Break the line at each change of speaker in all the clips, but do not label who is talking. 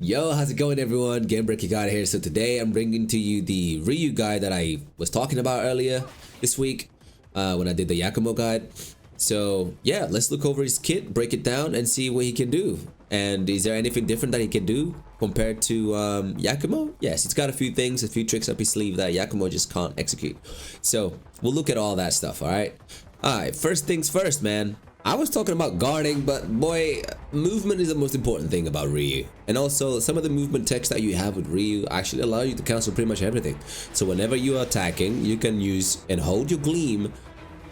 Yo, how's it going everyone? GameBreakerGod here. So today I'm bringing to you the Ryu guide that I was talking about earlier this week when I did the Yakumo guide. So yeah, let's look over his kit, break it down and see what he can do. And is there anything different that he can do compared to Yakumo? Yes, he's got a few things, a few tricks up his sleeve that Yakumo just can't execute. So we'll look at all that stuff, alright? Alright, first things first, man. I was talking about guarding, but boy, movement is the most important thing about Ryu. And also, some of the movement text that you have with Ryu actually allow you to cancel pretty much everything. So whenever you are attacking, you can use and hold your Gleam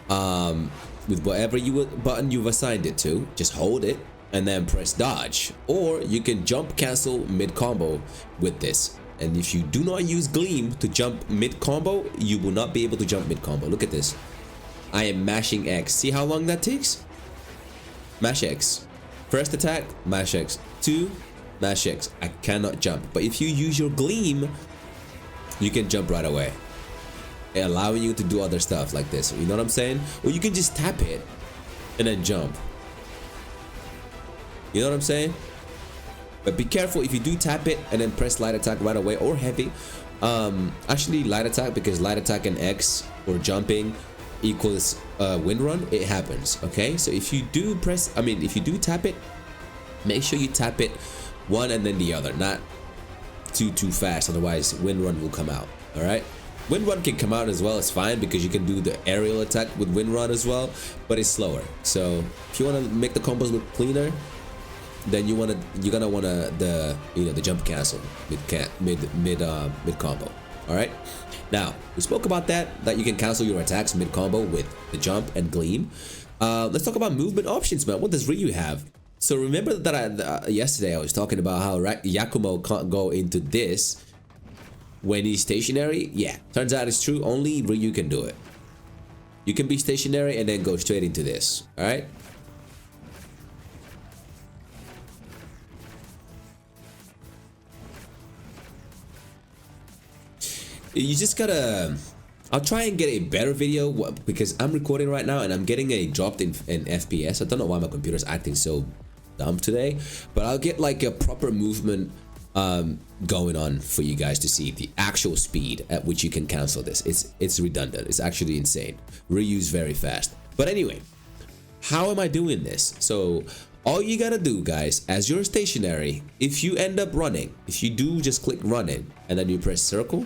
with whatever button you've assigned it to. Just hold it and then press dodge. Or you can jump cancel mid-combo with this. And if you do not use Gleam to jump mid-combo, you will not be able to jump mid-combo. Look at this. I am mashing X. See how long that takes? Mash X. First attack, mash X. 2, mash X. I cannot jump. But if you use your Gleam, you can jump right away, allowing you to do other stuff like this. You know what I'm saying? Or you can just tap it and then jump. You know what I'm saying? But be careful if you do tap it and then press light attack right away or heavy. Actually light attack, because light attack and X or jumping equals wind run. It happens. Okay, so if you do press, if you do tap it, make sure you tap it one and then the other, not too fast, otherwise wind run will come out. All right, wind run can come out as well. It's fine because you can do the aerial attack with wind run as well, but it's slower. So if you want to make the combos look cleaner, then you're gonna wanna the jump cancel mid combo. All right, now we spoke about that you can cancel your attacks mid combo with the jump and Gleam. Let's talk about movement options, man. What does Ryu have? So remember that yesterday I was talking about how Yakumo can't go into this when he's stationary. Yeah, turns out it's true. Only Ryu can do it. You can be stationary and then go straight into this. All right. You just gotta, I'll try and get a better video because I'm recording right now and I'm getting a dropped in FPS. I don't know why my computer's acting so dumb today, but I'll get like a proper movement going on for you guys to see the actual speed at which you can cancel this. It's redundant. It's actually insane. Ryu's very fast. But anyway, how am I doing this? So all you gotta do, guys, as you're stationary, if you end up running, if you do just click running and then you press circle,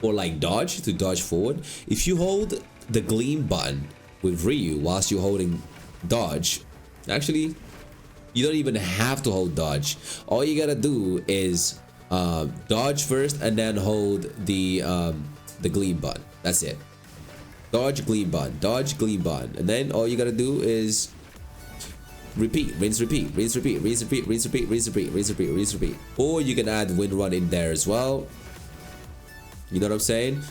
or like dodge to dodge forward. If you hold the Gleam button with Ryu whilst you're holding dodge, actually you don't even have to hold dodge. All you gotta do is dodge first and then hold the Gleam button. That's it. Dodge, Gleam button, dodge, Gleam button, and then all you gotta do is repeat, rinse, repeat, rinse, repeat, rinse, repeat, rinse, repeat, rinse, repeat, rinse, repeat, rinse, repeat. Or you can add wind run in there as well. You know what I'm saying?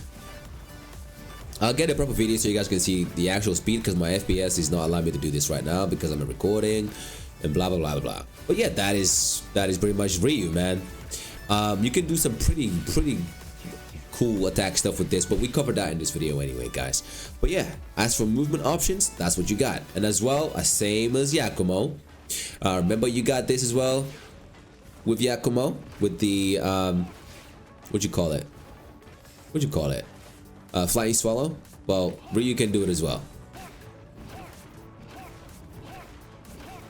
I'll get a proper video so you guys can see the actual speed, because my FPS is not allowing me to do this right now because I'm recording and blah blah blah blah. But yeah, that is pretty much Ryu, man. You can do some pretty cool attack stuff with this, but we covered that in this video anyway, guys. But yeah, as for movement options, that's what you got. And as well, same as Yakumo, remember you got this as well with Yakumo with the what'd you call it? Flying swallow. Well, Ryu can do it as well.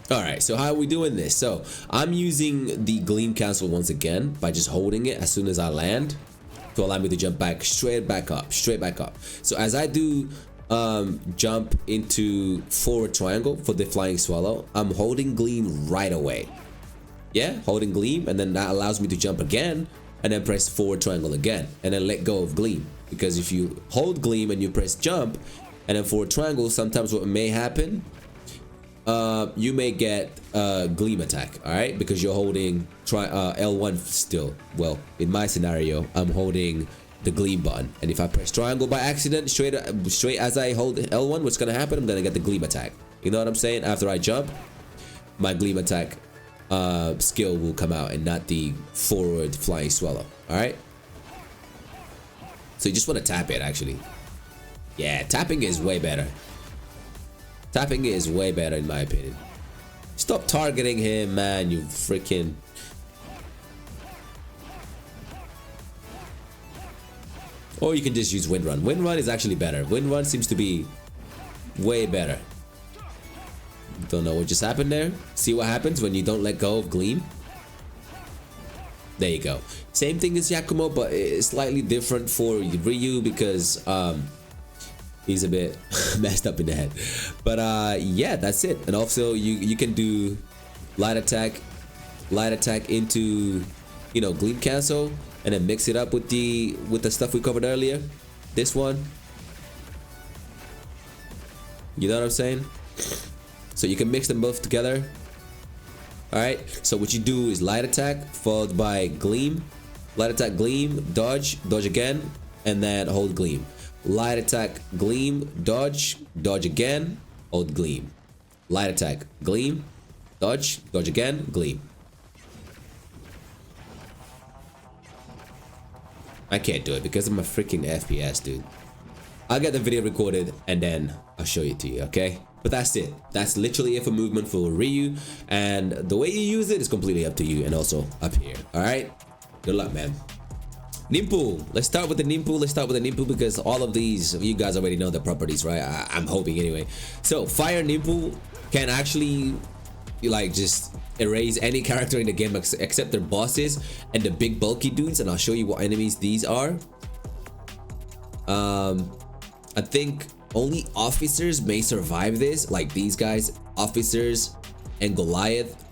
Alright, so how are we doing this? So I'm using the Gleam cancel once again by just holding it as soon as I land to allow me to jump back straight back up. So as I do jump into forward triangle for the flying swallow, I'm holding Gleam right away. Yeah, holding Gleam, and then that allows me to jump again and then press forward triangle again and then let go of Gleam. Because if you hold Gleam and you press jump and then forward triangle, sometimes what may happen, you may get Gleam attack. All right, because you're holding L1 still. Well, in my scenario, I'm holding the Gleam button, and if I press triangle by accident straight as I hold L1, what's gonna happen? I'm gonna get the Gleam attack. You know what I'm saying? After I jump, my Gleam attack skill will come out and not the forward flying swallow. All right, so you just want to tap it. Actually, yeah, tapping is way better. Tapping is way better in my opinion. Stop targeting him, man, you freaking... Or you can just use Wind Run. Wind Run is actually better. Wind Run seems to be way better. Don't know what just happened there. See what happens when you don't let go of Gleam. There you go. Same thing as Yakumo, but it's slightly different for Ryu because he's a bit messed up in the head. But yeah, that's it. And also you can do light attack into, you know, Gleam cancel, and then mix it up with the stuff we covered earlier. This one. You know what I'm saying? So you can mix them both together. Alright, so what you do is light attack followed by Gleam. Light attack, Gleam, dodge, dodge again, and then hold Gleam. Light attack, Gleam, dodge, dodge again, hold Gleam. Light attack, Gleam, dodge, dodge again, Gleam. I can't do it because of my freaking FPS, dude. I'll get the video recorded and then I'll show it to you, okay? But that's it. That's literally it for movement for Ryu, and the way you use it is completely up to you, and also up here. All right, good luck, man. Ninpo. Let's start with the Ninpo because all of these, you guys already know the properties, right? I'm hoping anyway. So Fire Ninpo can actually like just erase any character in the game except their bosses and the big bulky dudes, and I'll show you what enemies these are. I think only officers may survive this, like these guys, officers and Goliath,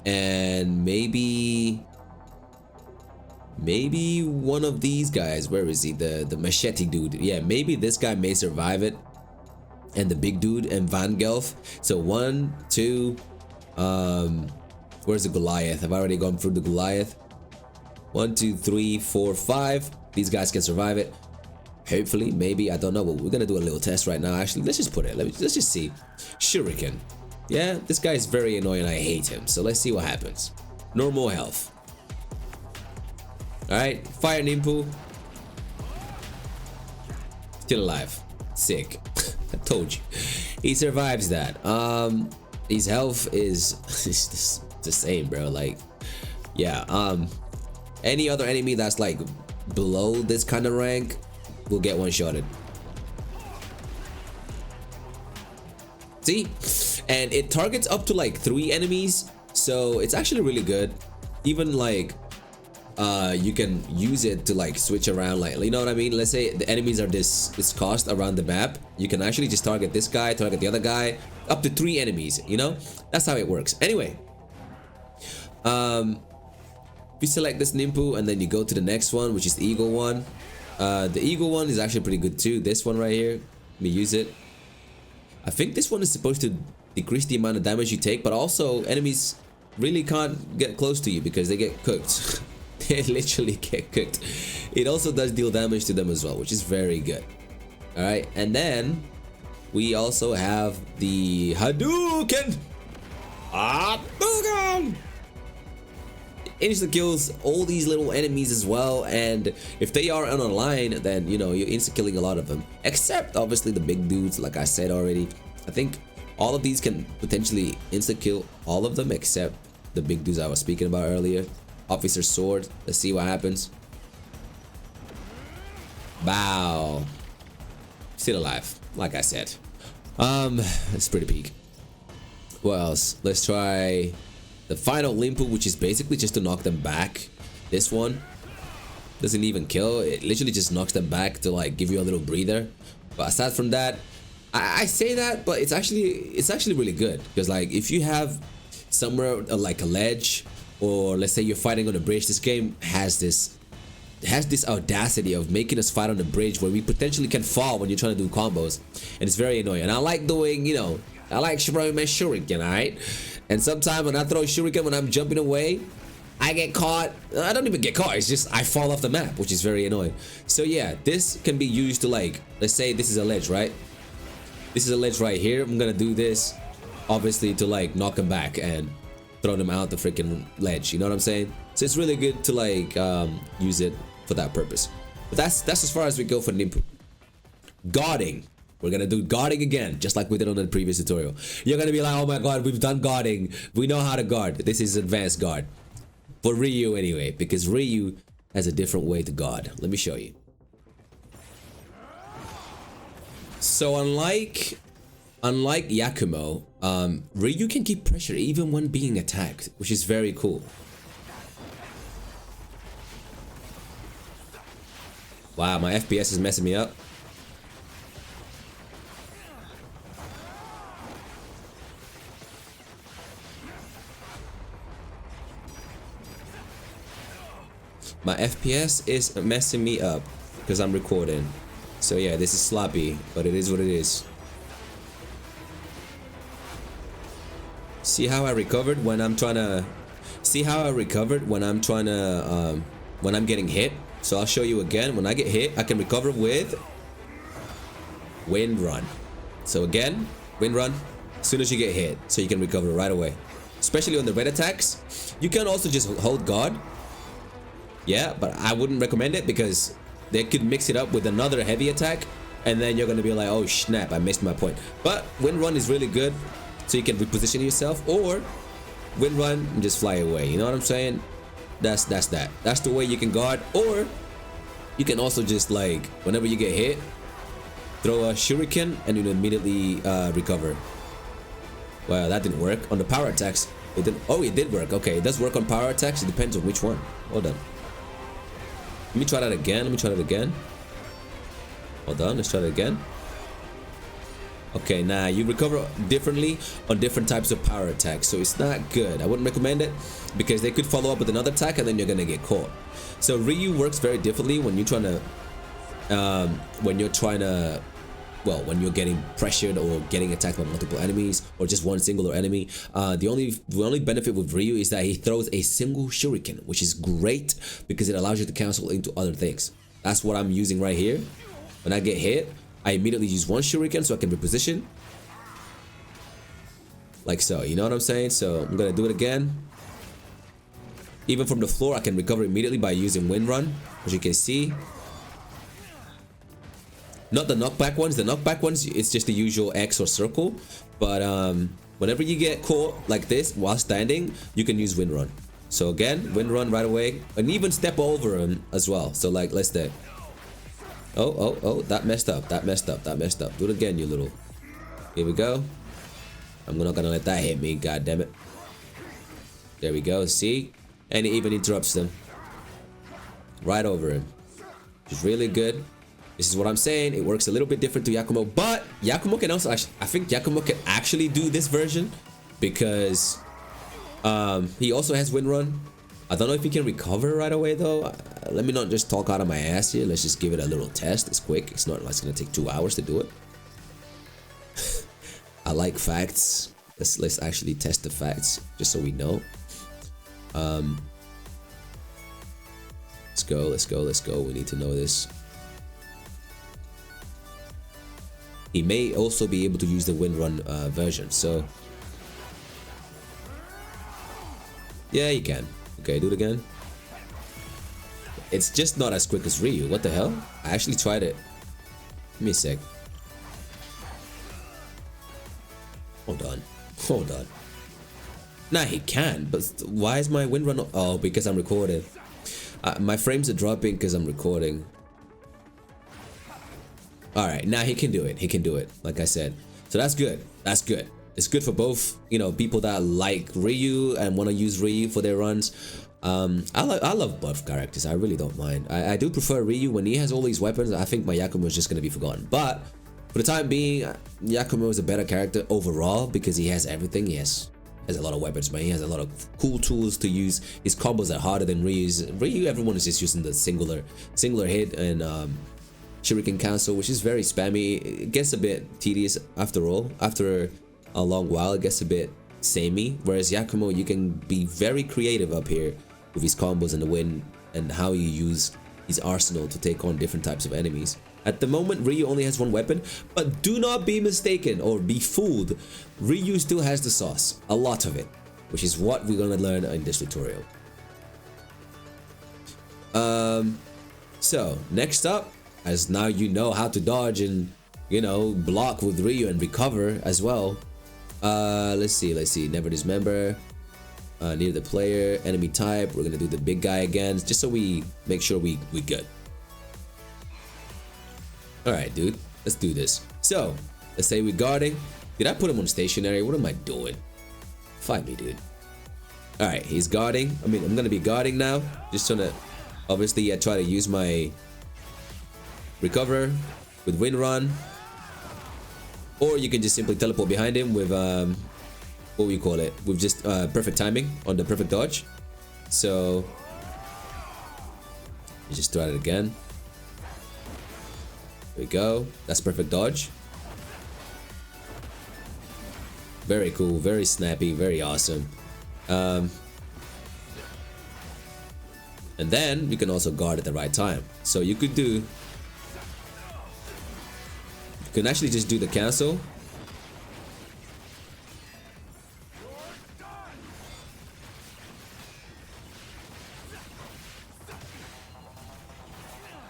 and maybe one of these guys. Where is he? The machete dude. Yeah, maybe this guy may survive it, and the big dude and Van Gelf. So 1, 2, where's the Goliath? I've already gone through the Goliath. 1, 2, 3, 4, 5. These guys can survive it. Hopefully, maybe, I don't know, but we're gonna do a little test right now. Actually, let's just put it. Let's just see. Shuriken. Yeah, this guy is very annoying. I hate him. So let's see what happens. Normal health. All right, Fire Ninpo. Still alive. Sick. I told you. He survives that. His health is the same, bro. Like, yeah. Any other enemy that's like below this kind of rank will get one-shotted. See? And it targets up to like 3 enemies, so it's actually really good. Even like you can use it to like switch around, like, you know what I mean? Let's say the enemies are this cost around the map. You can actually just target this guy, target the other guy, up to 3 enemies, you know? That's how it works. Anyway, if you select this Ninpo and then you go to the next one, which is the Eagle one. The Eagle one is actually pretty good too. This one right here, let me use it. I think this one is supposed to decrease the amount of damage you take, but also enemies really can't get close to you because they get cooked. They literally get cooked. It also does deal damage to them as well, which is very good. All right, and then we also have the Hadouken. Hadouken! Insta kills all these little enemies as well, and if they are on a line, then you know you're insta killing a lot of them, except obviously the big dudes. Like I said already, I think all of these can potentially insta kill all of them except the big dudes I was speaking about earlier. Officer's Sword. Let's see what happens. Wow, still alive, like I said. It's pretty peak. What else? Let's try the final Ninpo, which is basically just to knock them back. This one doesn't even kill. It literally just knocks them back to like give you a little breather. But aside from that, I say that, but it's actually really good because like if you have somewhere like a ledge, or let's say you're fighting on a bridge, this game has this audacity of making us fight on the bridge where we potentially can fall when you're trying to do combos, and it's very annoying. And I like doing, you know, I like throwing my shuriken, alright? And sometimes when I throw shuriken, when I'm jumping away, I get caught. I don't even get caught, it's just I fall off the map, which is very annoying. So yeah, this can be used to like, let's say this is a ledge, right? This is a ledge right here. I'm gonna do this, obviously, to like knock them back and throw them out the freaking ledge, you know what I'm saying? So it's really good to like use it for that purpose. But that's as far as we go for Ninpo. Guarding. We're gonna do guarding again, just like we did on the previous tutorial. You're gonna be like, oh my god, we've done guarding. We know how to guard. This is advanced guard. For Ryu anyway, because Ryu has a different way to guard. Let me show you. So unlike Yakumo, Ryu can keep pressure even when being attacked, which is very cool. Wow, my FPS is messing me up. My FPS is messing me up because I'm recording. So yeah, this is sloppy, but it is what it is. See how I recovered when I'm trying to... See how I recovered when I'm trying to... when I'm getting hit? So I'll show you again. When I get hit, I can recover with... Wind Run. So again, Wind Run. As soon as you get hit, so you can recover right away. Especially on the red attacks. You can also just hold God. Yeah, but I wouldn't recommend it because they could mix it up with another heavy attack and then you're gonna be like, oh snap, I missed my point. But Wind Run is really good, so you can reposition yourself, or Wind Run and just fly away. You know what I'm saying? That's the way you can guard. Or you can also just, like, whenever you get hit, throw a shuriken and you immediately recover. Well, that didn't work on the power attacks. It didn't. Oh, it did work. Okay, it does work on power attacks. It depends on which one. Hold on. Let me try that again. Hold on, let's try that again. Okay, now you recover differently on different types of power attacks, so it's not good. I wouldn't recommend it because they could follow up with another attack and then you're gonna get caught. So Ryu works very differently when you're trying to when you're getting pressured or getting attacked by multiple enemies or just one singular enemy. The only benefit with Ryu is that he throws a single shuriken, which is great because it allows you to cancel into other things. That's what I'm using right here. When I get hit, I immediately use one shuriken so I can reposition. Like so, you know what I'm saying? So I'm gonna do it again. Even from the floor, I can recover immediately by using Wind Run, as you can see. Not the knockback ones. The knockback ones, it's just the usual X or circle. But whenever you get caught like this while standing, you can use Wind Run. So again, Wind Run right away, and even step over him as well. So like, let's say, oh, that messed up. Do it again, you little. Here we go. I'm not gonna let that hit me. God damn it. There we go. See, and it even interrupts them right over him. It's really good. This is what I'm saying. It works a little bit different to Yakumo, but Yakumo can also actually, I think Yakumo can actually do this version because he also has Wind Run. I don't know if he can recover right away though. Let me not just talk out of my ass here. Let's just give it a little test. It's quick. It's not like it's gonna take 2 hours to do it. I like facts. Let's actually test the facts just so we know. Let's go. We need to know this. He may also be able to use the Wind Run version, so yeah, you can. Okay, do it again. It's just not as quick as Ryu. What the hell? I actually tried it. Give me a sec. Hold on. Nah, he can, but why is my Wind Run? Oh, because I'm recording. My frames are dropping because I'm recording. Alright, now he can do it, like I said. So that's good. It's good for both, you know, people that like Ryu and want to use Ryu for their runs. I love buff characters. I really don't mind. I do prefer Ryu when he has all these weapons. I think my Yakumo is just going to be forgotten. But for the time being, Yakumo is a better character overall because he has everything. He has a lot of weapons, man. He has a lot of cool tools to use. His combos are harder than Ryu's. Ryu, everyone is just using the singular hit and shuriken cancel, which is very spammy. It gets a bit tedious after all. After a long while, it gets a bit samey. Whereas Yakumo, you can be very creative up here with his combos and the wind and how you use his arsenal to take on different types of enemies. At the moment, Ryu only has one weapon, but do not be mistaken or be fooled. Ryu still has the sauce, a lot of it, which is what we're gonna learn in this tutorial. So next up, as now you know how to dodge and, you know, block with Ryu and recover as well. Let's see. Never dismember. Near the player, enemy type. We're gonna do the big guy again, just so we make sure we good. All right, dude. Let's do this. So let's say we're guarding. Did I put him on stationary? What am I doing? Fight me, dude. All right, he's guarding. I mean, I'm gonna be guarding now. Just trying to, obviously, I try to use my recover with wind run, or you can just simply teleport behind him with what we call it, with just perfect timing on the perfect dodge. So you just try it again. There we go. That's perfect dodge. Very cool, very snappy, very awesome. And then you can also guard at the right time. So you could do, you can actually just do the cancel.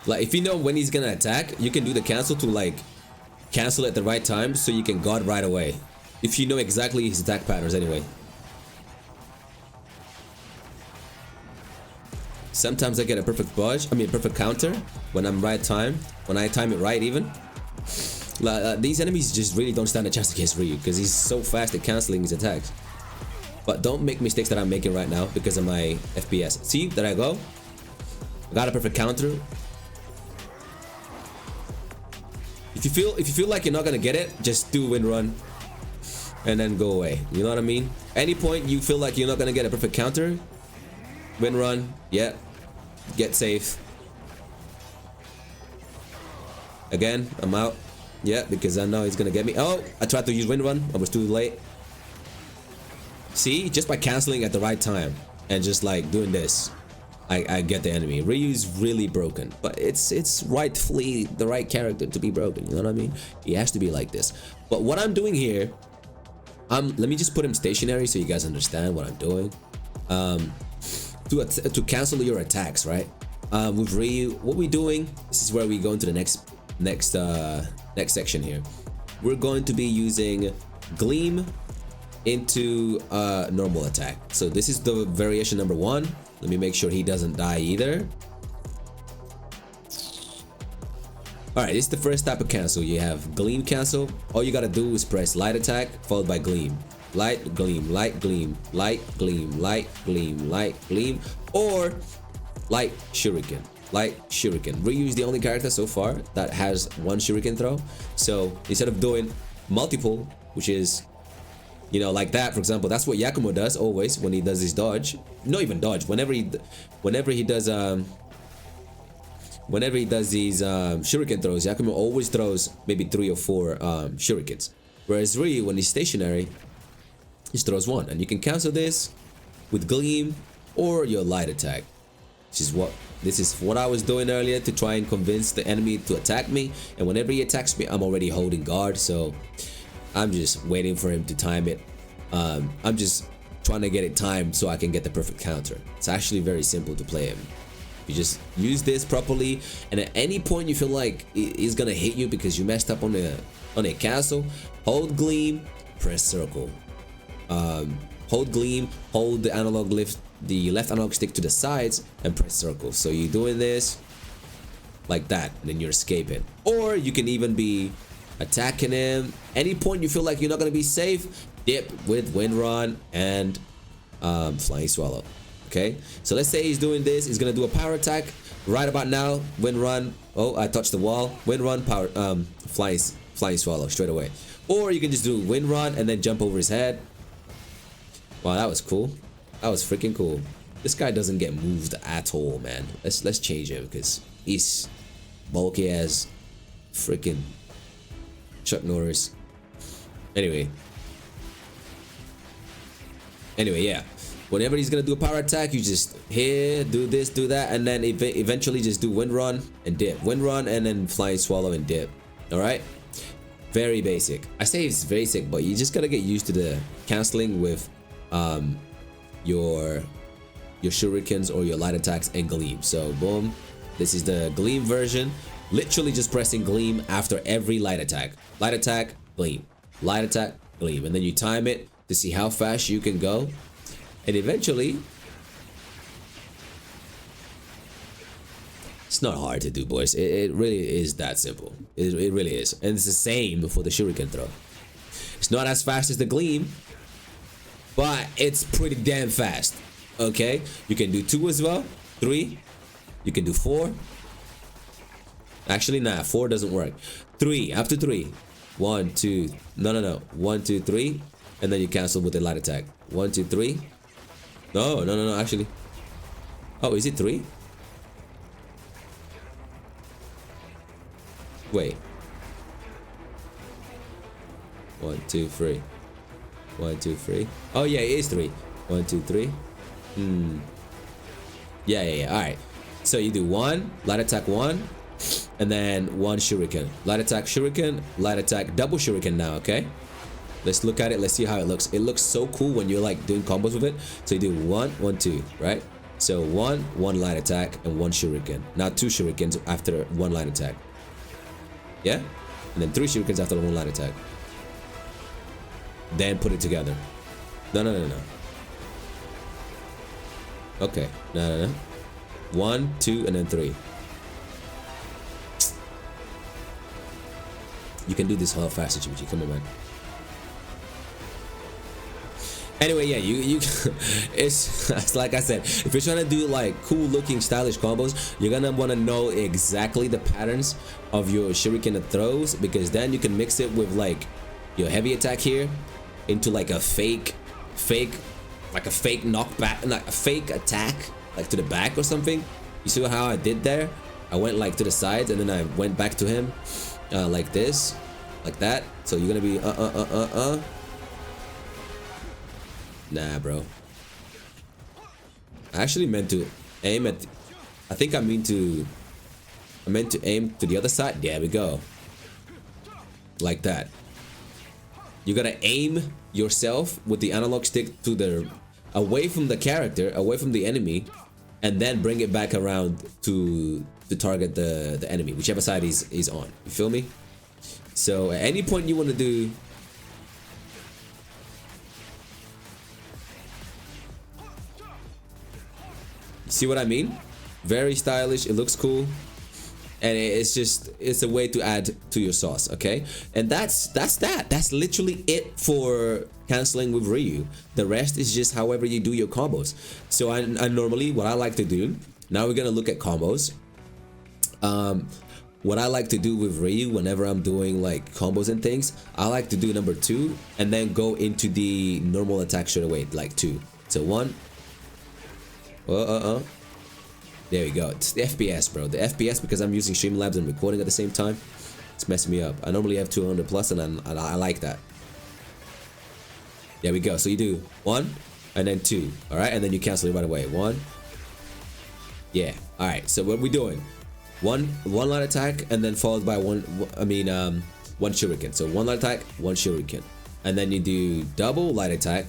Like if you know when he's gonna attack, you can do the cancel to like cancel at the right time so you can guard right away. If you know exactly his attack patterns anyway. Sometimes I get a perfect dodge, perfect counter when I'm right time, when I time it right even. These enemies just really don't stand a chance against Ryu because he's so fast at canceling his attacks. But don't make mistakes that I'm making right now because of my FPS. See, there I go. I got a perfect counter. If you feel like you're not gonna get it, just do wind run and then go away. You know what I mean? Any point you feel like you're not gonna get a perfect counter, wind run, yeah, get safe. Again, I'm out. Yeah, because I know he's gonna get me. Oh, I tried to use wind run. I was too late. See, just by canceling at the right time and just like doing this, I get the enemy. Ryu's really broken, but it's rightfully the right character to be broken. You know what I mean? He has to be like this. But what I'm doing here, let me just put him stationary so you guys understand what I'm doing. To cancel your attacks, right? With Ryu, what we're doing, this is where we go into the next section here. We're going to be using Gleam into normal attack. So this is the variation number 1. Let me make sure he doesn't die either. Alright, this is the first type of cancel. You have Gleam cancel. All you gotta do is press light attack followed by Gleam. Light, Gleam, light, Gleam, light, Gleam, light, Gleam, light, Gleam, or light shuriken. Light shuriken. Ryu is the only character so far that has one shuriken throw. So instead of doing multiple, which is, you know, like that, for example, that's what Yakumo does always when he does his dodge. Not even dodge. Whenever he does these shuriken throws, Yakumo always throws maybe 3 or 4 shurikens. Whereas Ryu, when he's stationary, he just throws 1, and you can cancel this with Gleam or your light attack. This is what I was doing earlier to try and convince the enemy to attack me. And whenever he attacks me, I'm already holding guard, so I'm just waiting for him to time it. I'm just trying to get it timed so I can get the perfect counter. It's actually very simple to play him. You just use this properly, and at any point you feel like he's gonna hit you because you messed up on a cancel, hold Gleam, press circle. Hold Gleam, hold the analog lift, the left analog stick to the sides, and press circle. So you're doing this like that, and then you're escaping. Or you can even be attacking him. Any point you feel like you're not gonna be safe, dip with wind run and flying swallow. Okay, so let's say he's doing this. He's gonna do a power attack right about now. Wind run. Oh, I touched the wall. Wind run, power, flying swallow straight away. Or you can just do wind run and then jump over his head. Wow, that was cool. That was freaking cool. This guy doesn't get moved at all, man. Let's change him because he's bulky as freaking Chuck Norris. Anyway, yeah. Whenever he's gonna do a power attack, you just here, do this, do that, and then eventually just do wind run and dip. Wind run and then flying swallow and dip. All right. Very basic. I say it's basic, but you just gotta get used to the canceling with your shurikens or your light attacks and Gleam. So boom, this is the Gleam version. Literally just pressing Gleam after every light attack. Light attack, Gleam. Light attack, Gleam. And then you time it to see how fast you can go. And eventually It's not hard to do, boys. It really is that simple. It really is. And it's the same for the shuriken throw. It's not as fast as the Gleam, but it's pretty damn fast. Okay? You can do 2 as well. 3. You can do 4. Actually, nah. 4 doesn't work. 3. After 3. 1, 2. No. 1, 2, 3. And then you cancel with the light attack. 1, 2, 3. No. Actually. Oh, is it 3? Wait. 1, 2, 3. 1, 2, 3. Oh yeah, it is 3. 1, 2, 3. Yeah. All right. So you do 1 light attack 1, and then 1 shuriken. Light attack shuriken. Light attack double shuriken now. Okay. Let's look at it. Let's see how it looks. It looks so cool when you're like doing combos with it. So you do 1, 1, 2, right? So 1 light attack and 1 shuriken. Now 2 shurikens after 1 light attack. Yeah? And then 3 shurikens after 1 light attack. Then put it together. No. Okay. No. 1, 2, and then 3. You can do this all faster, Chibichi. Come on, man. Anyway, yeah, you it's like I said, if you're trying to do like cool looking stylish combos, you're gonna want to know exactly the patterns of your shuriken throws, because then you can mix it with like your heavy attack here into like a fake knockback, like a fake attack like to the back or something. You see how I did there? I went like to the sides and then I went back to him like this, like that. So you're gonna be Nah, bro. I actually meant to aim at... I meant to aim to the other side. There we go. Like that. You gotta aim yourself with the analog stick to the... away from the character, away from the enemy, and then bring it back around to target the enemy, whichever side is on. You feel me? So at any point you want to do... See what I mean? Very stylish. It looks cool, and it's a way to add to your sauce. Okay, and that's that. That's literally it for canceling with Ryu. The rest is just however you do your combos. So I normally, what I like to do, now we're gonna look at combos. What I like to do with Ryu whenever I'm doing like combos and things, I like to do number 2 and then go into the normal attack straight away, like 2. So 1. There we go. It's the FPS, bro. The FPS, because I'm using Streamlabs and recording at the same time, it's messing me up. I normally have 200 plus, and I like that. There we go. So you do 1 and then 2. All right, and then you cancel it right away. 1. Yeah. All right. So what are we doing? One light attack, and then followed by one shuriken. So 1 light attack, 1 shuriken, and then you do double light attack.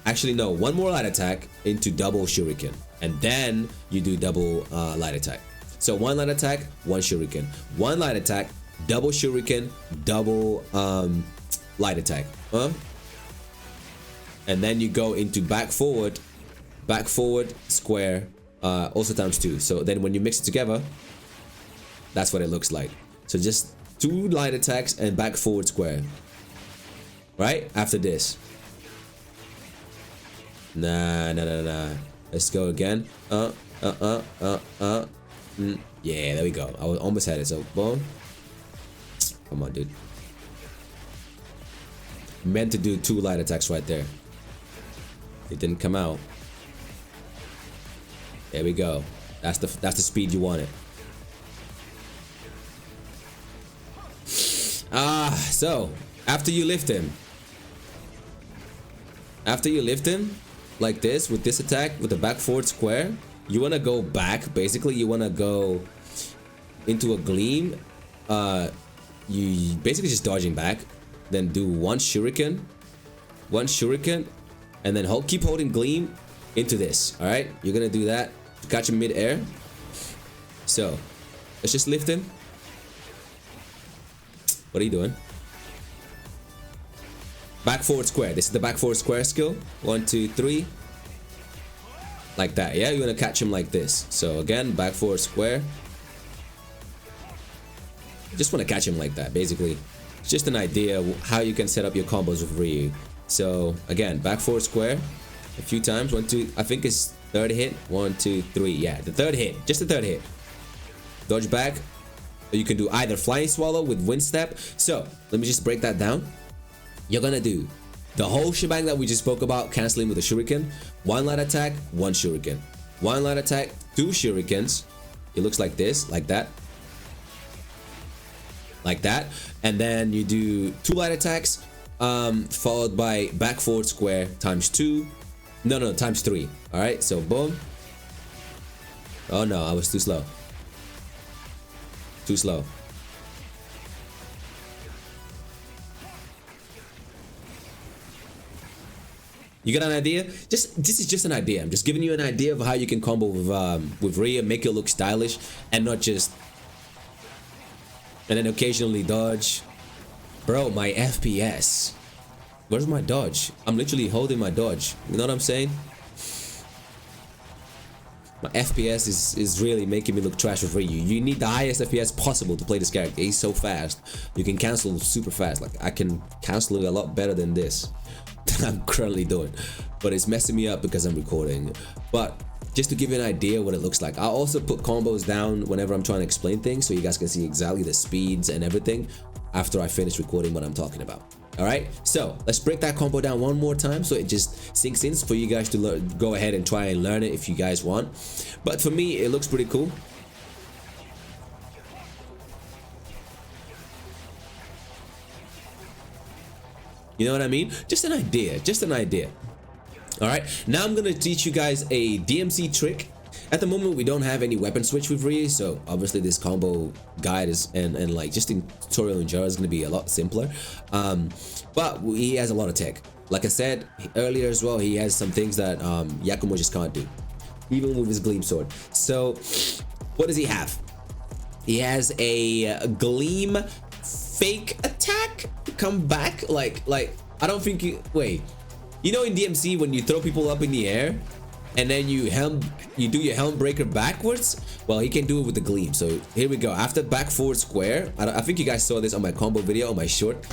Actually, no, 1 more light attack into double shuriken, and then you do double light attack. So 1 light attack, 1 shuriken, 1 light attack, double shuriken, double light attack. And then you go into back forward, square, also times 2. So then when you mix it together, that's what it looks like. So just 2 light attacks and back forward square. Right after this. Nah. Let's go again. Yeah, there we go. I almost had it. So boom. Come on, dude. Meant to do 2 light attacks right there. It didn't come out. There we go. That's the speed you wanted. So after you lift him, like this, with this attack, with the back forward square, you want to go back. Basically, you want to go into a Gleam. You basically just dodging back, then do 1 shuriken, and then keep holding Gleam into this. All right, you're gonna do that to catch him mid-air. So let's just lift him. What are you doing? Back forward square. This is the back forward square skill. 1, 2, 3. like that. Yeah, you're gonna catch him like this. So again, back forward square. Just want to catch him like that. Basically, it's just an idea of how you can set up your combos with Ryu. So again, back forward square a few times. 1, 2. I think it's third hit. 1, 2, 3. Yeah, the third hit. Just the third hit. Dodge back. You can do either flying swallow with wind step. So let me just break that down. You're gonna do the whole shebang that we just spoke about, canceling with a shuriken. 1 light attack, 1 shuriken. 1 light attack, 2 shurikens. It looks like this, like that, like that. And then you do 2 light attacks, followed by back forward square times 2. No, times 3. All right, so boom. Oh no, I was too slow. Too slow. You got an idea? This is just an idea. I'm just giving you an idea of how you can combo with Ryu, make it look stylish, and not just, and then occasionally dodge. Bro, my FPS. Where's my dodge? I'm literally holding my dodge. You know what I'm saying? My FPS is really making me look trash with Ryu. You need the highest FPS possible to play this character. He's so fast. You can cancel super fast. Like, I can cancel it a lot better than this that I'm currently doing. But it's messing me up because I'm recording. But just to give you an idea what it looks like, I'll also put combos down whenever I'm trying to explain things so you guys can see exactly the speeds and everything after I finish recording what I'm talking about. All right, so let's break that combo down one more time so it just sinks in for you guys to go ahead and try and learn it if you guys want. But for me, it looks pretty cool. You know what I mean? Just an idea, just an idea. All right, now I'm gonna teach you guys a DMC trick. At the moment, we don't have any weapon switch with Ryu, so obviously this combo guide is and like just in tutorial in general is going to be a lot simpler. But he has a lot of tech. Like I said earlier as well, he has some things that Yakumo just can't do, even with his Gleam sword. So what does he have? He has a Gleam fake attack come back. Like I don't think you wait. You know in DMC when you throw people up in the air and then you do your helm breaker backwards? Well, he can do it with the Gleam. So here we go. After back forward square, I think you guys saw this on my combo video on my short.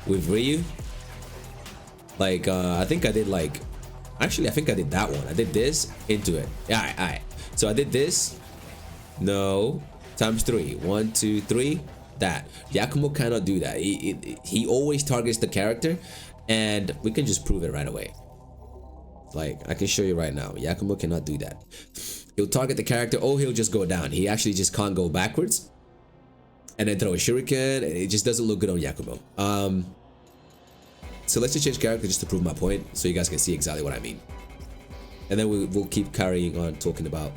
With Ryu, like I think I did like, actually I think I did that one. I did this into it. Yeah, all right. So I did this. No, times 3. 1, 2, 3. That Yakumo cannot do that. He always targets the character, and we can just prove it right away. Like I can show you right now. Yakumo cannot do that. He'll target the character, or he'll just go down. He actually just can't go backwards and then throw a shuriken. It just doesn't look good on Yakumo. So let's just change character just to prove my point, so you guys can see exactly what I mean. And then we'll keep carrying on talking about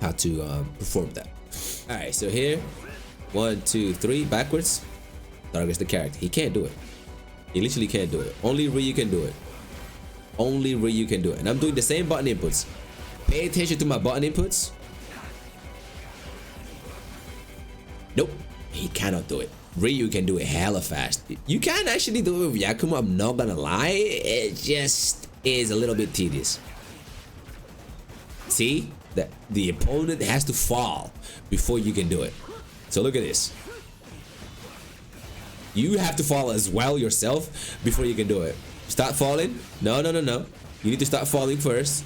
how to perform that. All right, so here. 1, 2, 3, backwards. Targets the character. He can't do it. He literally can't do it. Only Ryu can do it. Only Ryu can do it. And I'm doing the same button inputs. Pay attention to my button inputs. Nope. He cannot do it. Ryu can do it hella fast. You can actually do it with Yakumo, I'm not gonna lie. It just is a little bit tedious. See? That the opponent has to fall before you can do it. So look at this. You have to fall as well yourself before you can do it. Start falling. No. You need to start falling first.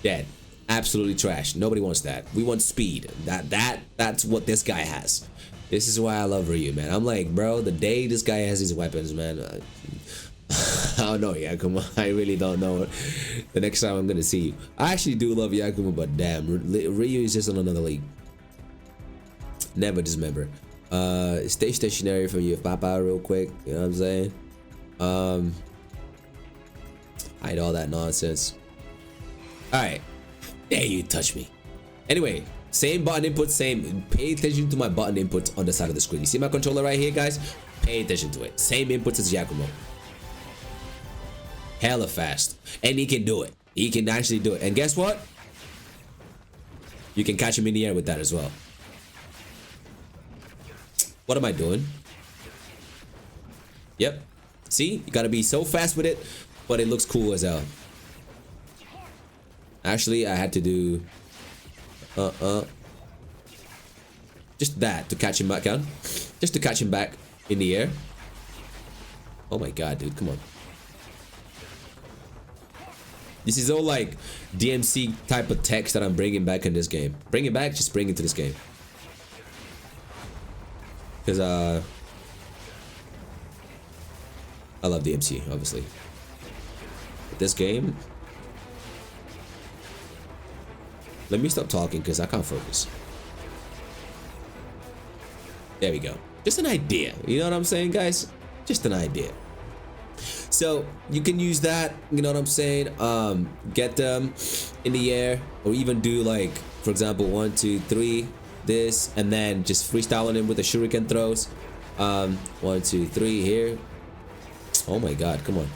Dead. Absolutely trash. Nobody wants that. We want speed. That's what this guy has. This is why I love Ryu, man. I'm like, bro, the day this guy has his weapons, man. I don't know, Yakumo. I really don't know the next time I'm gonna see you. I actually do love Yakumo, but damn, Ryu is just on another league. Never dismember. Stay stationary for you, Papa, real quick. You know what I'm saying? Hide all that nonsense. All right, dare you touch me? Anyway, same button input, same. Pay attention to my button inputs on the side of the screen. You see my controller right here, guys? Pay attention to it. Same inputs as Yakumo. Hella fast, and he can do it. He can actually do it. And guess what? You can catch him in the air with that as well. What am I doing? Yep. See? You gotta be so fast with it, but it looks cool as hell. Actually, I had to do... just that to catch him back down. Just to catch him back in the air. Oh my god, dude. Come on. This is all like DMC type of text that I'm bringing back in this game. Bring it back, just bring it to this game. Because, I love DMC, obviously. But this game... Let me stop talking because I can't focus. There we go. Just an idea. You know what I'm saying, guys? Just an idea. So you can use that, you know what I'm saying? Get them in the air, or even do like, for example, 1, 2, 3, this, and then just freestyling him with the shuriken throws. 1, 2, 3 here. Oh my god, come on.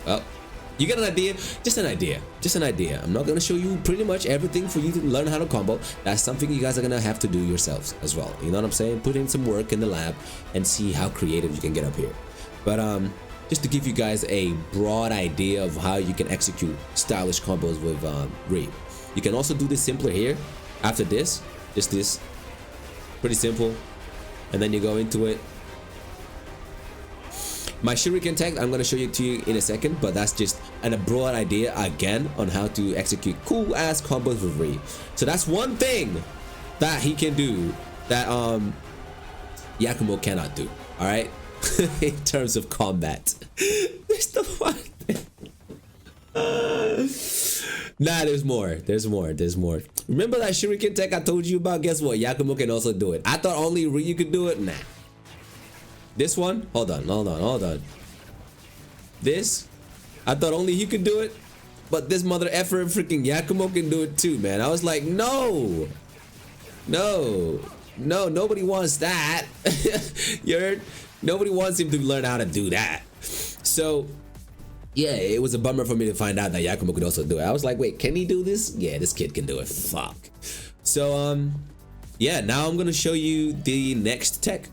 Well, you get an idea? Just an idea. Just an idea. I'm not going to show you pretty much everything for you to learn how to combo. That's something you guys are going to have to do yourselves as well. You know what I'm saying? Put in some work in the lab and see how creative you can get up here. But just to give you guys a broad idea of how you can execute stylish combos with Ryu. You can also do this simpler here. After this, just this. Pretty simple. And then you go into it. My shuriken tech, I'm going to show it to you in a second, but that's just a broad idea again on how to execute cool ass combos with Ryu. So that's one thing that he can do that Yakumo cannot do. All right, in terms of combat. There's the one thing. Nah, there's more. There's more. There's more. Remember that shuriken tech I told you about? Guess what? Yakumo can also do it. I thought only Ryu could do it. Nah. This one, hold on. This, I thought only he could do it, but this mother effer freaking Yakumo can do it too, man. I was like, no, nobody wants that. You heard? Nobody wants him to learn how to do that. So, yeah, it was a bummer for me to find out that Yakumo could also do it. I was like, wait, can he do this? Yeah, this kid can do it. Fuck. So, yeah, now I'm gonna show you the next tech.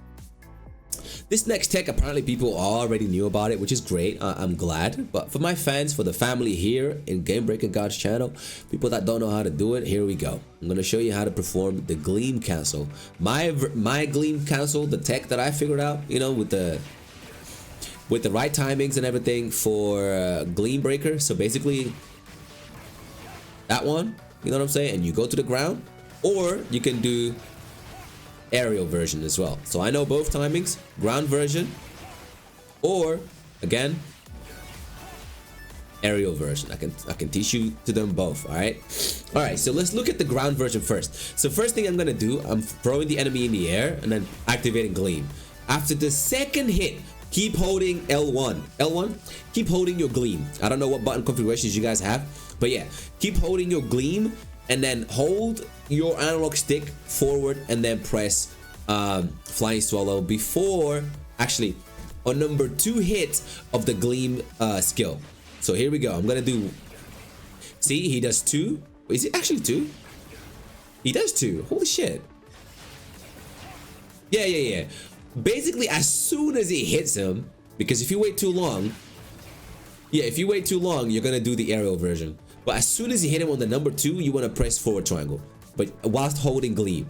This next tech, apparently people already knew about it, which is great. I'm glad. But for my fans, for the family here in GameBreakerGod's channel, people that don't know how to do it, here we go. I'm going to show you how to perform the Gleam cancel. My Gleam cancel, the tech that I figured out, you know, with the right timings and everything for Gleam Breaker. So basically, that one, you know what I'm saying? And you go to the ground, or you can do aerial version as well. So I know both timings, ground version, or again, aerial version. I can teach you to them both. All right. So let's look at the ground version first. So first thing I'm gonna do, I'm throwing the enemy in the air and then activating Gleam. After the second hit, keep holding L1. Keep holding your Gleam. I don't know what button configurations you guys have, but yeah, keep holding your Gleam and then hold your analog stick forward and then press Flying Swallow before, actually, on number 2 hit of the Gleam skill. So here we go. I'm gonna do, see, he does 2. Is it actually 2? He does 2. Holy shit. Yeah. Basically, as soon as he hits him, because if you wait too long, you're gonna do the aerial version. But as soon as you hit him on the number 2, you want to press forward triangle, but whilst holding Gleam.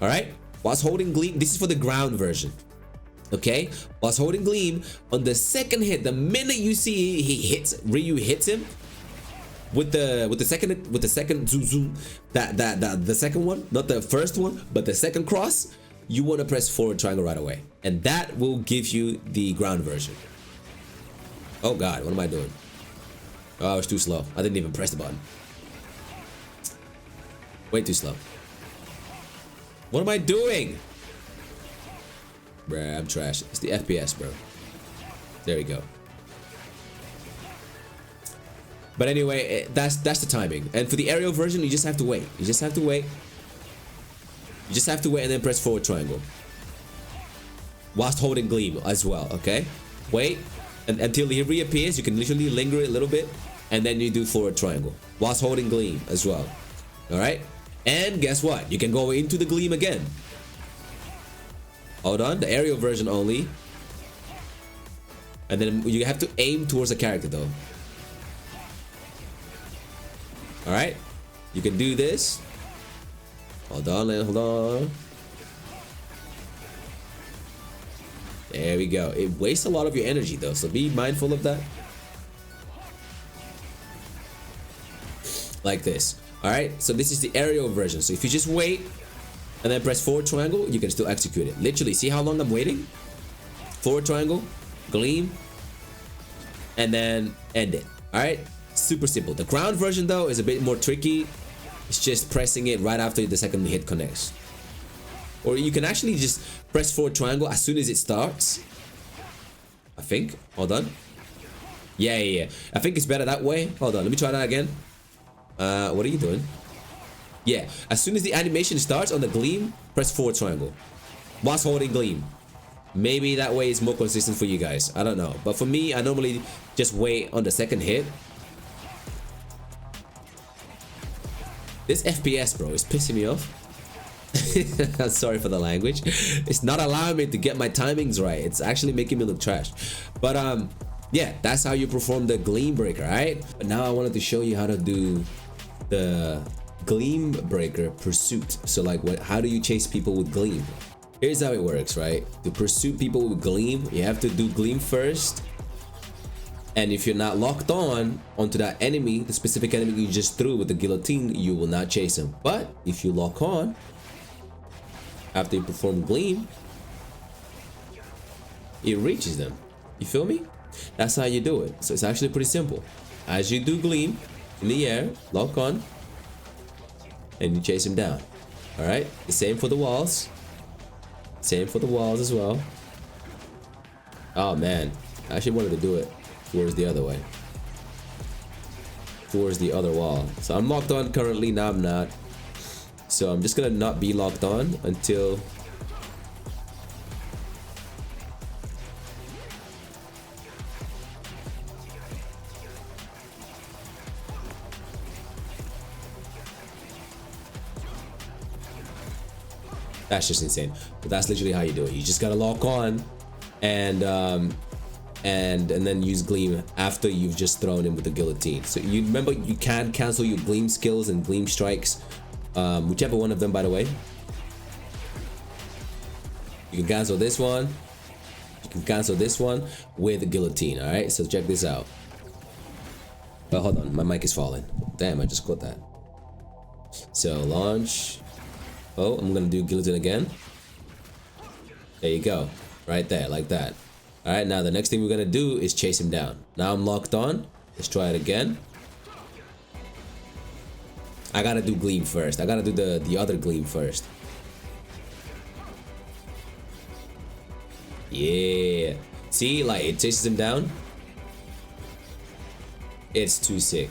All right, whilst holding Gleam. This is for the ground version. Okay, whilst holding Gleam on the second hit, the minute you see Ryu hits him with the second zoom, the second one, not the first one, but the second cross, you want to press forward triangle right away, and that will give you the ground version. Oh God, what am I doing? Oh, I was too slow. I didn't even press the button. Way too slow. What am I doing? Bruh, I'm trash. It's the FPS, bro. There we go. But anyway, that's the timing. And for the aerial version, you just have to wait. You just have to wait and then press forward triangle. Whilst holding Gleam as well, okay? Wait. and until he reappears. You can literally linger it a little bit, and then you do forward triangle whilst holding Gleam as well. All right, and guess what? You can go into the Gleam again. Hold on, the aerial version only, and then you have to aim towards the character though. All right, you can do this. Hold on, hold on. There we go. It wastes a lot of your energy though, so be mindful of that. Like this. All right, so this is the aerial version. So if you just wait and then press forward triangle, you can still execute it. Literally, see how long I'm waiting? Forward triangle, Gleam, and then end it. All right, super simple. The ground version though is a bit more tricky. It's just pressing it right after the second hit connects. Or you can actually just press forward triangle as soon as it starts. I think. Hold on. Yeah. I think it's better that way. Hold on, let me try that again. What are you doing? Yeah, as soon as the animation starts on the Gleam, press forward triangle whilst holding Gleam. Maybe that way is more consistent for you guys. I don't know. But for me, I normally just wait on the second hit. This FPS, bro, is pissing me off. I'm sorry for the language. It's not allowing me to get my timings right. It's actually making me look trash. But yeah, that's how you perform the Gleam breaker, right? But now I wanted to show you how to do the Gleam breaker pursuit. So like, how do you chase people with Gleam? Here's how it works, right? To pursue people with Gleam, you have to do Gleam first. And if you're not locked on onto that enemy, the specific enemy you just threw with the guillotine, you will not chase him. But if you lock on after you perform Gleam, it reaches them. You feel me? That's how you do it. So it's actually pretty simple. As you do Gleam in the air, lock on, and you chase him down. All right, the same for the walls. Same for the walls as well. Oh man, I actually wanted to do it towards the other way, towards the other wall. So I'm locked on currently. Now I'm not. So I'm just gonna not be locked on until that's just insane. But that's literally how you do it. You just gotta lock on and then use Gleam after you've just thrown him with the guillotine. So you remember, you can cancel your Gleam skills and Gleam strikes, whichever one of them, by the way. You can cancel this one. You can cancel this one with the guillotine. All right, so check this out. Oh, hold on, my mic is falling. Damn, I just got that. So launch. Oh, I'm gonna do guillotine again. There you go, right there, like that. All right, now the next thing we're gonna do is chase him down. Now I'm locked on. Let's try it again. I gotta do Gleam first. I gotta do the other Gleam first. Yeah. See, like it chases him down. It's too sick.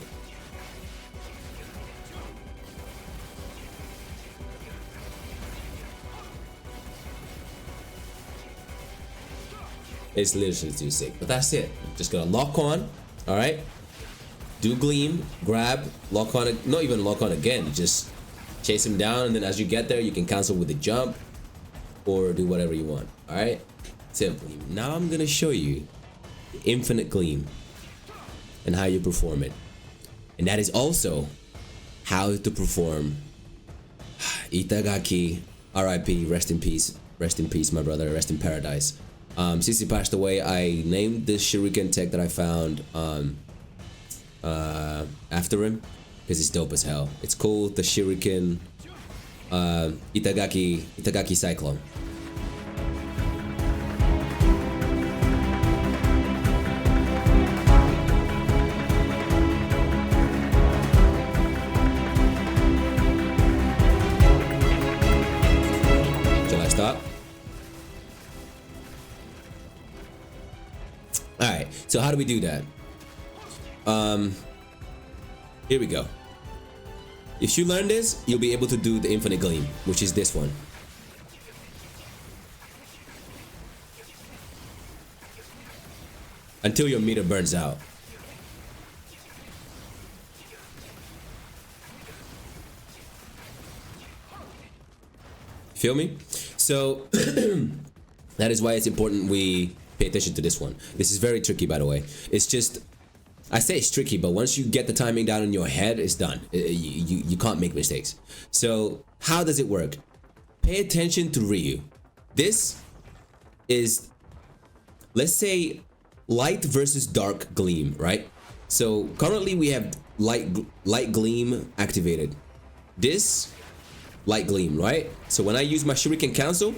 It's literally too sick. But that's it. Just gonna lock on. All right. Do Gleam, grab, lock on. Not even lock on again. Just chase him down, and then as you get there, you can cancel with the jump, or do whatever you want. All right. Simple. Now I'm gonna show you the infinite Gleam and how you perform it, and that is also how to perform Itagaki. R.I.P. Rest in peace. Rest in peace, my brother. Rest in paradise. Since he passed away, I named this shuriken tech that I found after him because it's dope as hell. It's called the shuriken Itagaki Cyclone. Shall I stop? Alright, so how do we do that? Here we go. If you learn this, you'll be able to do the infinite Gleam, which is this one. until your meter burns out. Feel me? So that is why it's important we pay attention to this one. This is very tricky, by the way. It's just, I say it's tricky, but once you get the timing down in your head, it's done. You can't make mistakes. So how does it work? Pay attention to Ryu. This is, let's say, light versus dark Gleam, right? So currently we have light Gleam activated. This light Gleam, right? So when I use my Shuriken cancel,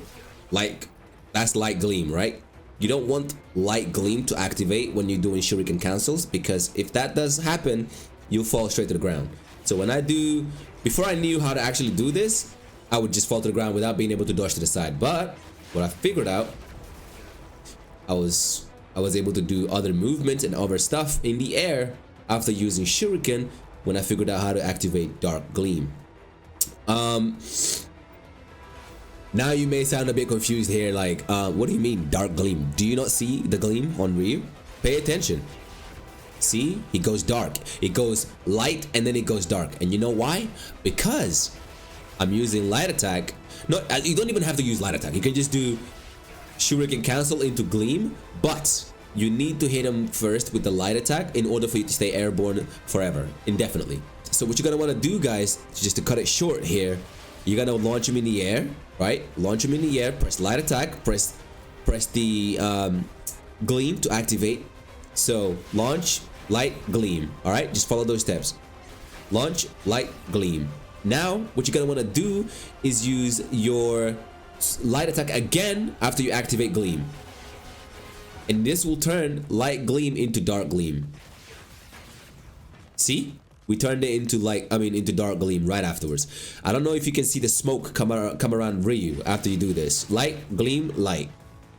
like, that's light Gleam, right? You don't want light Gleam to activate when you're doing Shuriken cancels, because if that does happen, you'll fall straight to the ground. So when I do, before I knew how to actually do this, I would just fall to the ground without being able to dodge to the side. But what I figured out, I was able to do other movements and other stuff in the air after using Shuriken when I figured out how to activate Dark Gleam. Now you may sound a bit confused here, like, what do you mean Dark Gleam? Do you not see the gleam on Ryu? Pay attention. See, he goes dark. It goes light and then it goes dark. And you know why? Because I'm using light attack. No, you don't even have to use light attack. You can just do Shuriken cancel into Gleam, but you need to hit him first with the light attack in order for you to stay airborne forever, indefinitely. So what you're gonna want to do, guys, just to cut it short here, you're gonna launch him in the air, right? Launch him in the air, press light attack, press the Gleam to activate. So launch, light, Gleam. All right, just follow those steps. Launch, light, Gleam. Now what you're gonna want to do is use your light attack again after you activate Gleam, and this will turn light Gleam into dark Gleam. See, we turned it into into dark Gleam right afterwards. I don't know if you can see the smoke come around Ryu after you do this. Light, Gleam, light.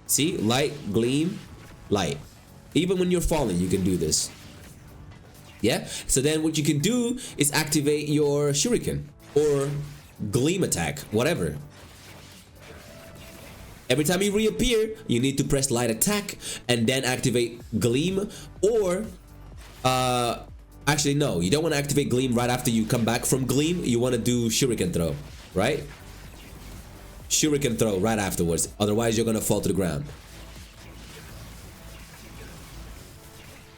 See, light, Gleam, light. Even when you're falling, you can do this. Yeah, so then what you can do is activate your Shuriken or Gleam attack, whatever. Every time you reappear, you need to press light attack and then activate Gleam, or actually no, you don't want to activate Gleam right after you come back from Gleam. You want to do Shuriken throw, right? Shuriken throw right afterwards, otherwise you're gonna fall to the ground.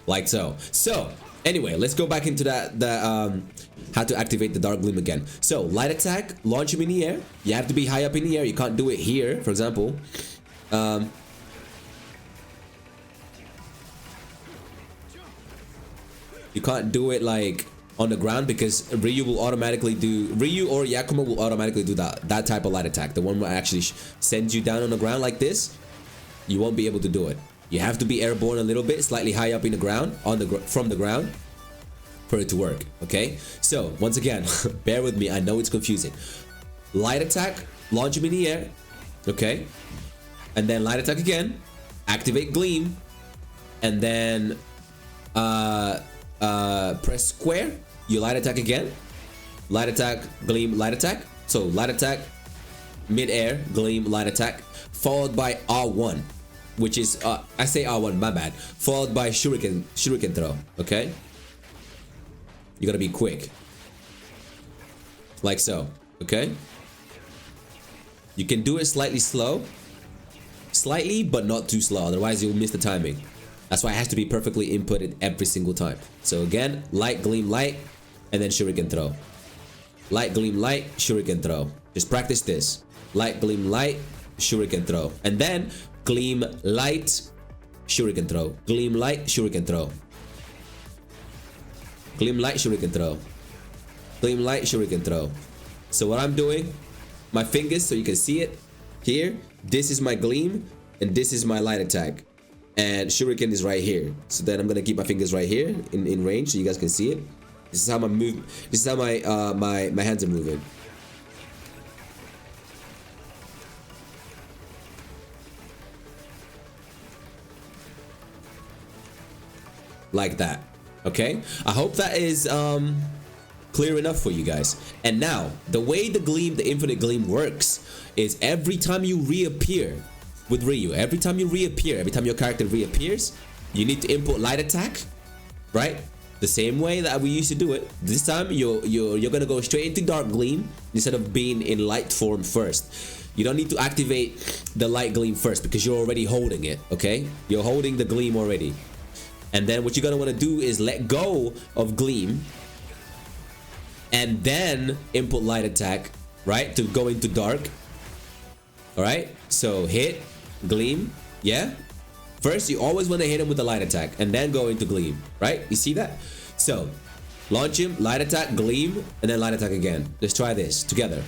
Like so. So anyway, let's go back into how to activate the dark Gleam again. So light attack, launch him in the air. You have to be high up in the air. You can't do it here, for example. You can't do it like on the ground, because Ryu will automatically do, Ryu or Yakuma will automatically do that type of light attack, the one where actually sends you down on the ground like this. You won't be able to do it. You have to be airborne a little bit, slightly high up in the ground, from the ground, for it to work. Okay, so once again, bear with me, I know it's confusing. Light attack, launch him in the air, okay, and then light attack again, activate Gleam, and then press square, you light attack again, light attack, Gleam, light attack. So light attack, mid-air, Gleam, light attack, followed by R1, which is I say R1, my bad, followed by Shuriken throw. Okay, you gotta be quick, like so. Okay, you can do it slightly slow, but not too slow, otherwise you'll miss the timing. That's why it has to be perfectly inputted every single time. So again, light, Gleam, light, and then Shuriken throw. Light, Gleam, light, Shuriken throw. Just practice this. Light, Gleam, light, Shuriken throw. And then Gleam, light, Shuriken throw. Gleam, light, Shuriken throw. Gleam, light, Shuriken throw. Gleam, light, Shuriken throw. So what I'm doing, my fingers, so you can see it here, this is my Gleam, and this is my light attack. And Shuriken is right here. So then I'm gonna keep my fingers right here in range so you guys can see it. This is how my this is how my hands are moving. Like that. Okay? I hope that is clear enough for you guys. And now, the way the Gleam, the infinite Gleam works is every time you reappear with Ryu, every time your character reappears, you need to input light attack, right? The same way that we used to do it. This time you're gonna go straight into dark gleam instead of being in light form first. You don't need to activate the light gleam first because you're already holding it, okay? You're holding the gleam already. And then what you're gonna wanna do is let go of gleam and then input light attack, right? To go into dark. All right, so hit gleam, yeah. First, you always want to hit him with the light attack and then go into gleam, right? You see that? So, launch him, light attack, gleam, and then light attack again. Let's try this together.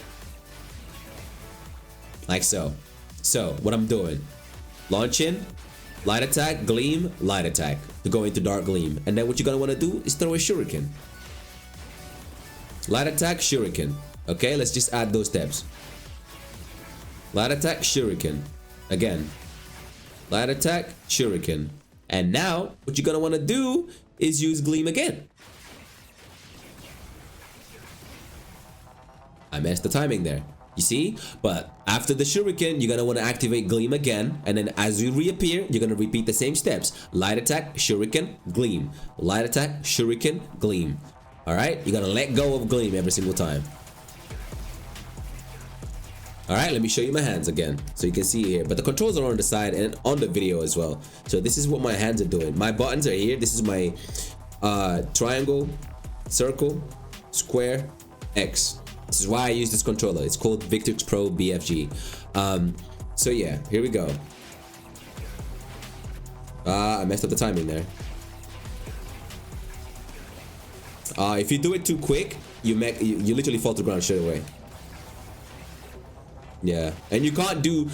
Like so. So, what I'm doing, launch in, light attack, gleam, light attack to go into dark gleam. And then what you're going to want to do is throw a shuriken. Light attack, shuriken. Okay, let's just add those steps. Light attack, shuriken. Again. Light attack, shuriken. And now, what you're gonna wanna do is use gleam again. I messed the timing there. You see? But after the shuriken, you're gonna wanna activate gleam again. And then as you reappear, you're gonna repeat the same steps. Light attack, shuriken, gleam. Light attack, shuriken, gleam. Alright? You gotta let go of gleam every single time. Alright, let me show you my hands again so you can see here. But the controls are on the side and on the video as well. So this is what my hands are doing. My buttons are here. This is my triangle, circle, square, X. This is why I use this controller. It's called Victrix Pro BFG. So yeah, here we go. I messed up the timing there. If you do it too quick, you literally fall to the ground straight away. Yeah, and you can't do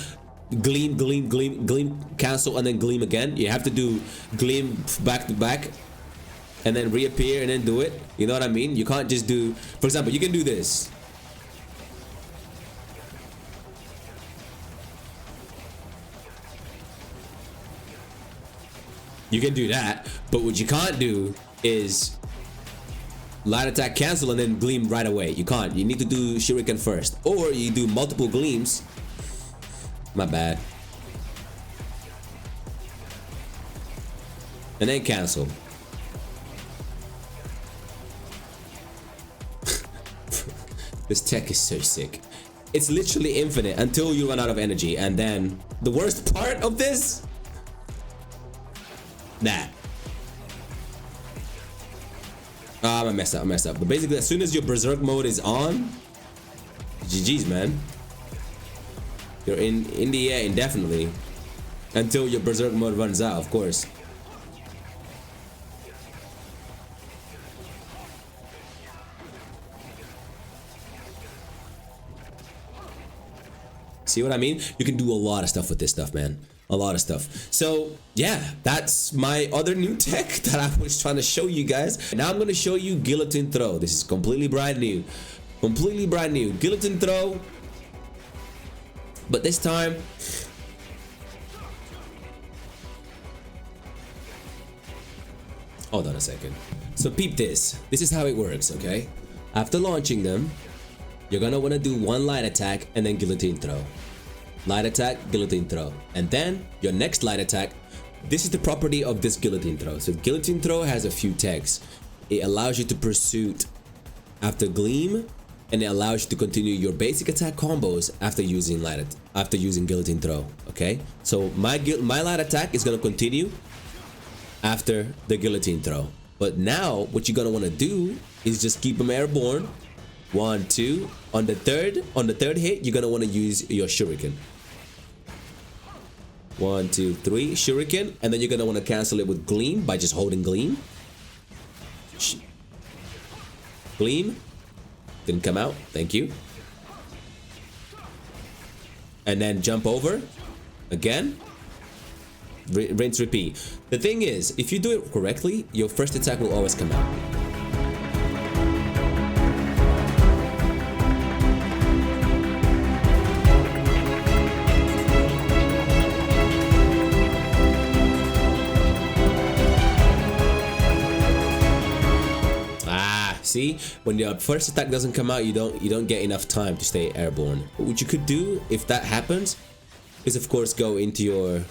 gleam, gleam, gleam, gleam, cancel, and then gleam again. You have to do gleam back to back and then reappear and then do it. You know what I mean? You can't just do, for example, you can do this. You can do that, but what you can't do is light attack, cancel, and then gleam right away. You can't. You need to do shuriken first, or you do multiple gleams. My bad. And then cancel. This tech is so sick. It's literally infinite until you run out of energy, and then the worst part of this, that. I messed up. But basically, as soon as your berserk mode is on, GG's, man. You're in the air indefinitely until your berserk mode runs out, of course. See what I mean? You can do a lot of stuff with this stuff, man. A lot of stuff. So yeah, that's my other new tech that I was trying to show you guys. Now I'm going to show you guillotine throw. This is completely brand new. Completely brand new. Guillotine throw. But this time, hold on a second. So peep this. This is how it works, okay? After launching them, you're going to want to do one light attack and then guillotine throw. Light attack, guillotine throw, and then your next light attack. This is the property of this guillotine throw. So guillotine throw has a few techs. It allows you to pursuit after gleam, and it allows you to continue your basic attack combos after using guillotine throw. Okay, so my light attack is gonna continue after the guillotine throw. But now what you're gonna want to do is just keep them airborne. 1, 2. On the third hit, you're gonna want to use your shuriken. 1, 2, 3, shuriken, and then you're gonna want to cancel it with gleam by just holding gleam. Gleam didn't come out. Thank you. And then jump over again. Rinse, repeat. The thing is, if you do it correctly, your first attack will always come out. See, when your first attack doesn't come out, you don't get enough time to stay airborne. But what you could do if that happens is, of course, go into your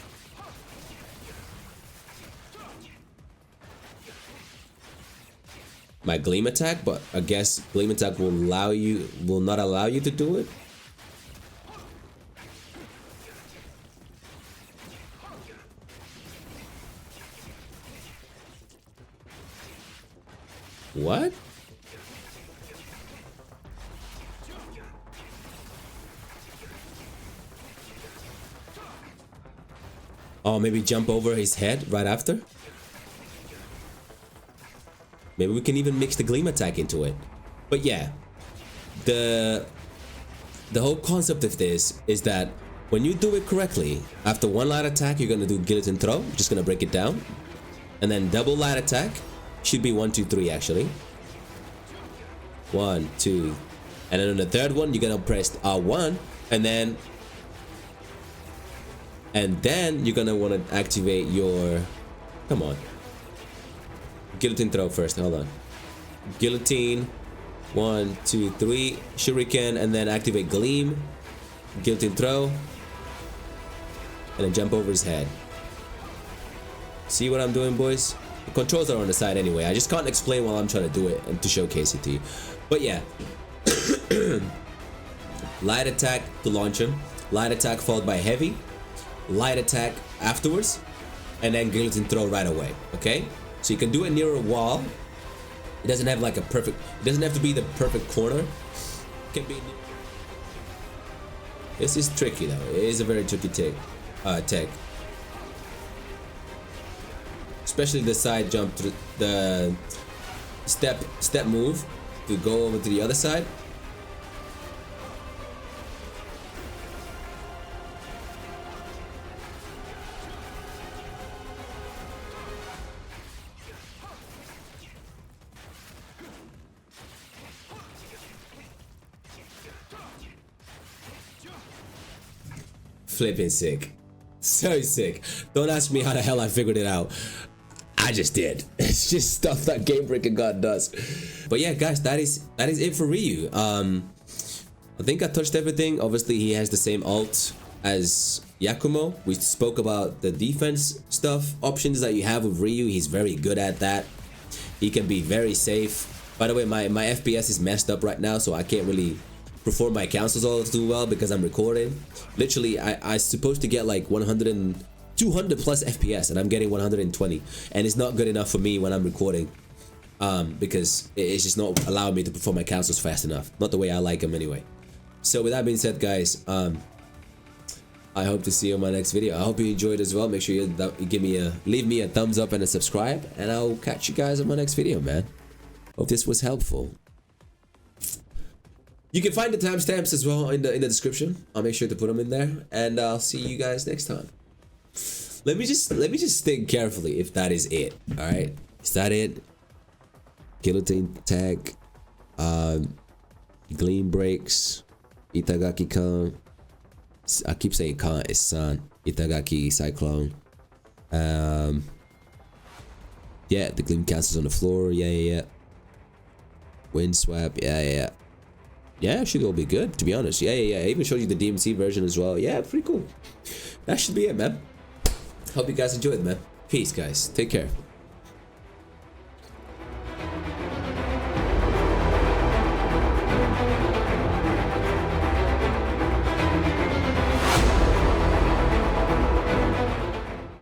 my Gleam attack, but I guess Gleam attack will not allow you to do it. What? Oh, maybe jump over his head right after? Maybe we can even mix the Gleam attack into it. But yeah, the whole concept of this is that when you do it correctly, after one light attack, you're gonna do Guillotine throw. Just gonna break it down. And then double light attack. Should be 1, 2, 3 actually. 1, 2. And then on the third one, you're gonna press R1 and then you're gonna want to activate your, come on, Guillotine throw first. Hold on. Guillotine, 1, 2, 3, Shuriken, and then activate Gleam, Guillotine throw, and then jump over his head. See what I'm doing, boys? The controls are on the side anyway. I just can't explain while I'm trying to do it and to showcase it to you. But yeah, light attack to launch him, light attack followed by heavy, light attack afterwards, and then Guillotine throw right away. Okay, so you can do it near a wall. It doesn't have like a perfect, it doesn't have to be the perfect corner. It can be. This is tricky though. It is a very tricky tech. Especially the side jump, to the step move to go over to the other side. Flipping sick. So sick. Don't ask me how the hell I figured it out. I just did. It's just stuff that GameBreakerGod does. But yeah, guys, that is it for Ryu. I think I touched everything. Obviously, he has the same ult as Yakumo. We spoke about the defense stuff, options that you have with Ryu. He's very good at that. He can be very safe. By the way, my FPS is messed up right now, so I can't really perform my counsels all too well because I'm recording. Literally, I supposed to get like 100 and 200 plus FPS, and I'm getting 120, and it's not good enough for me when I'm recording, because it's just not allowing me to perform my counsels fast enough. Not the way I like them anyway. So with that being said, guys, I hope to see you in my next video. I hope you enjoyed as well. Make sure you leave me a thumbs up and a subscribe, and I'll catch you guys in my next video, man. Hope this was helpful. You can find the timestamps as well in the description. I'll make sure to put them in there, and I'll see you guys next time. Let me just think carefully if that is it. All right, is that it? Guillotine tag, Gleam breaks, Itagaki Khan. I keep saying Khan, it's San. Itagaki Cyclone. Yeah, the Gleam cancels on the floor. Yeah. Wind swap. Yeah. Yeah, should all be good, to be honest. Yeah. I even showed you the DMC version as well. Yeah, pretty cool. That should be it, man. Hope you guys enjoyed, man. Peace, guys. Take care.